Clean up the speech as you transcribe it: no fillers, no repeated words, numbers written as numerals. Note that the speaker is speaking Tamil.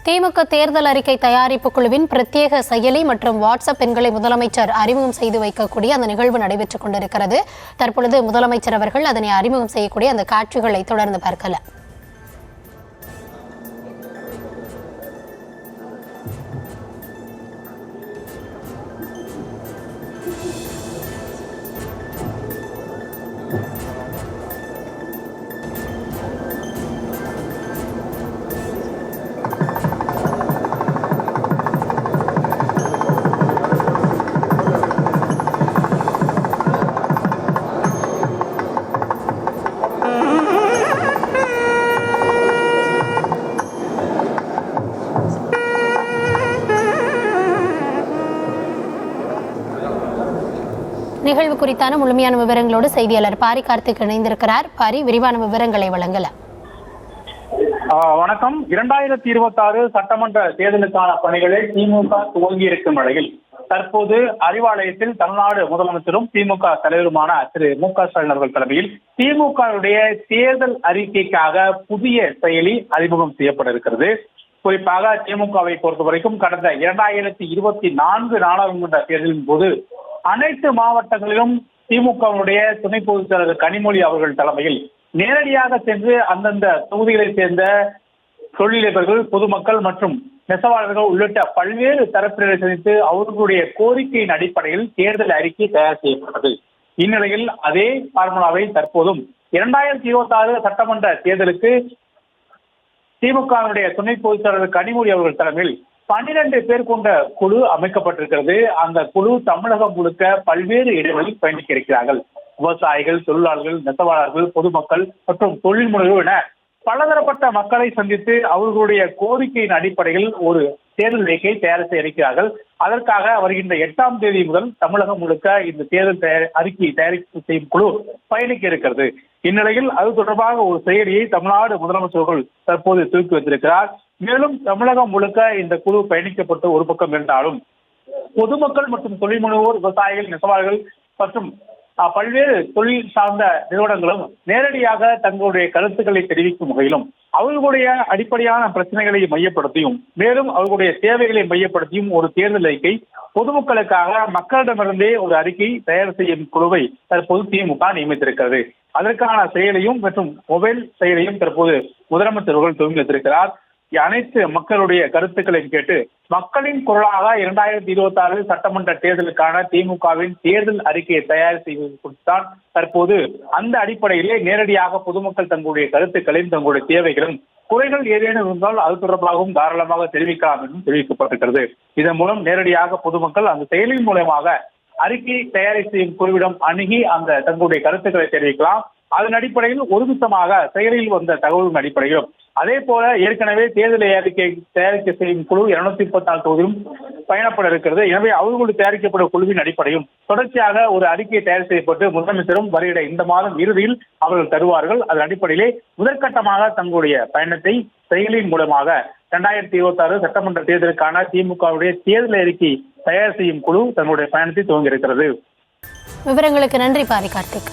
திமுக தேர்தல் அறிக்கை தயாரிப்பு குழுவின் பிரத்யேக செயலி மற்றும் வாட்ஸ்அப் எண்களை முதலமைச்சர் அறிமுகம் செய்து வைக்கக்கூடிய அந்த நிகழ்வு நடைபெற்றுக் கொண்டிருக்கிறது. தற்பொழுது முதலமைச்சர் அவர்கள் அதனை அறிமுகம் செய்யக்கூடிய அந்த காட்சிகளை தொடர்ந்து பார்க்கலாம். நிகழ்வு குறித்தான முழுமையான விவரங்களோடு செய்தியாளர் பாரி கார்த்திக் இணைந்திருக்கிறார். பாரி, விரிவான விவரங்களை வழங்கலாம். வணக்கம். 2026 சட்டமன்ற தேர்தலுக்கான பணிகளை திமுக துவங்கியிருக்கும் நிலையில் தற்போது அறிவாலயத்தில் தமிழ்நாடு முதலமைச்சரும் திமுக தலைவருமான திரு மு.க. ஸ்டாலின் அவர்கள் தலைமையில் திமுகவுடைய தேர்தல் அறிக்கைக்காக புதிய செயலி அறிமுகம் செய்யப்பட இருக்கிறது. குறிப்பாக திமுகவை பொறுத்தவரைக்கும் கடந்த 2024 நாடாளுமன்ற தேர்தலின் போது அனைத்து மாவட்டங்களிலும் திமுகவுடைய துணை பொதுச் செயலர் கனிமொழி அவர்கள் தலைமையில் நேரடியாக சென்று அந்தந்த தொகுதிகளைச் சேர்ந்த தொழிலதிபர்கள், பொதுமக்கள் மற்றும் நெசவாளர்கள் உள்ளிட்ட பல்வேறு தரப்பினரை சந்தித்து அவர்களுடைய கோரிக்கையின் அடிப்படையில் தேர்தல் அறிக்கை தயார் செய்யப்பட்டது. இந்நிலையில் அதே பார்முலாவை தற்போதும் 2026 சட்டமன்ற தேர்தலுக்கு திமுகவுடைய துணை பொதுச் செயலர் கனிமொழி அவர்கள் தலைமையில் 12 பேர் கொண்ட குழு அமைக்கப்பட்டிருக்கிறது. அந்த குழு தமிழகம் முழுக்க பல்வேறு இடங்களில் பயணிக்க இருக்கிறார்கள். விவசாயிகள், தொழிலாளர்கள், நெசவாளர்கள், பொதுமக்கள் மற்றும் தொழில் முனைவோர் என பலதரப்பட்ட மக்களை சந்தித்து அவர்களுடைய கோரிக்கையின் அடிப்படையில் ஒரு தேர்தல் அறிக்கை தயார் செய்ய இருக்கிறார்கள். அதற்காக வருகின்ற 8ஆம் தேதி முதல் தமிழகம் முழுக்க இந்த தேர்தல் அறிக்கை தயாரிப்பு செய்யும் குழு பயணிக்க இருக்கிறது. இந்நிலையில் அது தொடர்பாக ஒரு செயலியை தமிழ்நாடு முதலமைச்சர்கள் தற்போது தூக்கி வைத்திருக்கிறார். மேலும் தமிழகம் முழுக்க இந்த குழு பயணிக்கப்பட்டு ஒரு பக்கம் இருந்தாலும் பொதுமக்கள் மற்றும் தொழில் முனைவோர், விவசாயிகள், நெசவாளர்கள் மற்றும் பல்வேறு தொழில் சார்ந்த நிறுவனங்களும் நேரடியாக தங்களுடைய கருத்துக்களை தெரிவிக்கும் வகையிலும் அவர்களுடைய அடிப்படையான பிரச்சனைகளை மையப்படுத்தியும் மேலும் அவர்களுடைய தேவைகளை மையப்படுத்தியும் ஒரு தேர்தல் அறிக்கை பொதுமக்களுக்காக மக்களிடமிருந்தே ஒரு அறிக்கை தயார் செய்யும் குழுவை தற்போது திமுக நியமித்திருக்கிறது. அதற்கான செயலையும் மற்றும் மொபைல் செயலையும் தற்போது முதலமைச்சர் அவர்கள் துவங்கி வைத்திருக்கிறார். அனைத்து மக்களுடைய கருத்துக்களையும் கேட்டு மக்களின் குரலாக 2026 சட்டமன்ற தேர்தலுக்கான திமுகவின் தேர்தல் அறிக்கையை தயார் செய்வது குறித்துதான் தற்போது அந்த அடிப்படையிலே நேரடியாக பொதுமக்கள் தங்களுடைய கருத்துக்களையும் தங்களுடைய தேவைகளும் குறைகள் ஏதேனும் இருந்தால் அது தொடர்பாகவும் தாராளமாக தெரிவிக்கலாம் என்றும் தெரிவிக்கப்பட்டிருக்கிறது. இதன் மூலம் நேரடியாக பொதுமக்கள் அந்த செயலின் மூலமாக அறிக்கை தயார் செய்யும் குழுவிடம் அணுகி அந்த தங்களுடைய கருத்துக்களை தெரிவிக்கலாம். அதன் அடிப்படையில் ஒருமித்தமாக செயலில் வந்த தகவலின் அடிப்படையிலும் அதே போல ஏற்கனவே தேர்தல் அறிக்கை தயாரிக்க செய்யும் குழு 234 தொகுதியிலும் பயணப்பட இருக்கிறது. எனவே அவர்களுக்கு தயாரிக்கப்படும் குழுவின் அடிப்படையும் தொடர்ச்சியாக ஒரு அறிக்கை தயார் செய்யப்பட்டு முதலமைச்சரும் வருகிற இந்த மாதம் இறுதியில் அவர்கள் தருவார்கள். அதன் அடிப்படையிலே முதற்கட்டமாக தங்களுடைய பயணத்தை செயலின் மூலமாக 2026 சட்டமன்ற தேர்தலுக்கான திமுகவுடைய தேர்தல் அறிக்கை தயார் செய்யும் குழு தங்களுடைய பயணத்தை துவங்கி இருக்கிறது. விவரங்களுக்கு நன்றி பாரி கார்த்திக்.